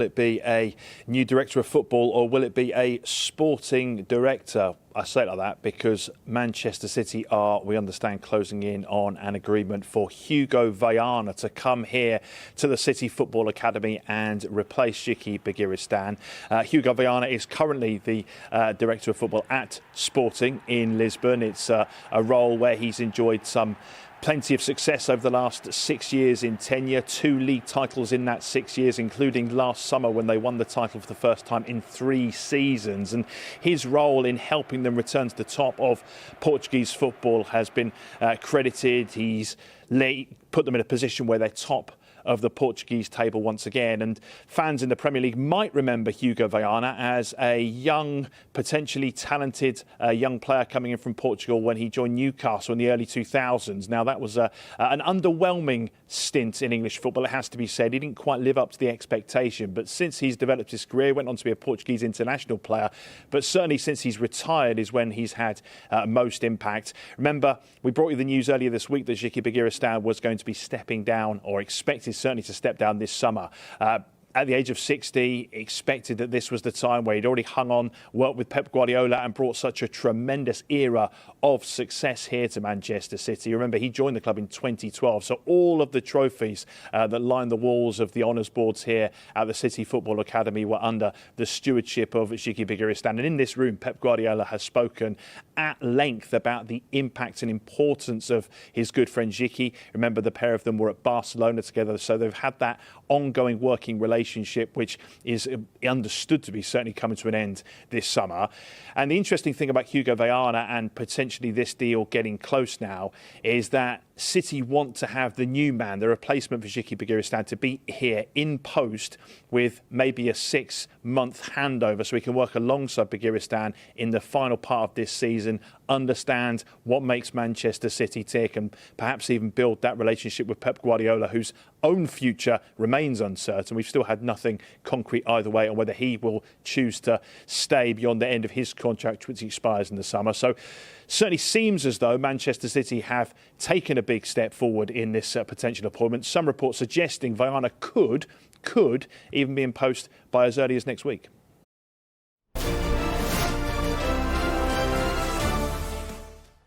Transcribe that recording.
Will it be a new director of football or will it be a sporting director? I say it like that because Manchester City are, we understand, closing in on an agreement for Hugo Viana to come here to the City Football Academy and replace Txiki Begiristain. Hugo Viana is currently the director of football at Sporting in Lisbon. It's a role where he's enjoyed plenty of success over the last 6 years in tenure, 2 league titles in that 6 years, including last summer when they won the title for the first time in 3 seasons. And his role in helping them return to the top of Portuguese football has been credited. He's put them in a position where they're top of the Portuguese table once again. And fans in the Premier League might remember Hugo Viana as a young, potentially talented young player coming in from Portugal when he joined Newcastle in the early 2000s. Now, that was an underwhelming stint in English football, it has to be said. He didn't quite live up to the expectation, but since he's developed his career, went on to be a Portuguese international player, but certainly since he's retired is when he's had most impact. Remember, we brought you the news earlier this week that Txiki Begiristain was going to be stepping down, or expected certainly to step down this summer. At the age of 60, expected that this was the time where he'd already hung on, worked with Pep Guardiola and brought such a tremendous era of success here to Manchester City. Remember, he joined the club in 2012, so all of the trophies that line the walls of the honours boards here at the City Football Academy were under the stewardship of Txiki Begiristain. And in this room, Pep Guardiola has spoken at length about the impact and importance of his good friend Txiki. Remember, the pair of them were at Barcelona together, so they've had that ongoing working relationship, which is understood to be certainly coming to an end this summer. And the interesting thing about Hugo Viana and potentially this deal getting close now is that City want to have the new man, the replacement for Txiki Begiristain, to be here in post with maybe a 6-month handover so he can work alongside Begiristain in the final part of this season, understand what makes Manchester City tick and perhaps even build that relationship with Pep Guardiola, whose own future remains uncertain. We've still had nothing concrete either way on whether he will choose to stay beyond the end of his contract, which expires in the summer. So certainly seems as though Manchester City have taken a big step forward in this potential appointment. Some reports suggesting Viana could even be in post by as early as next week.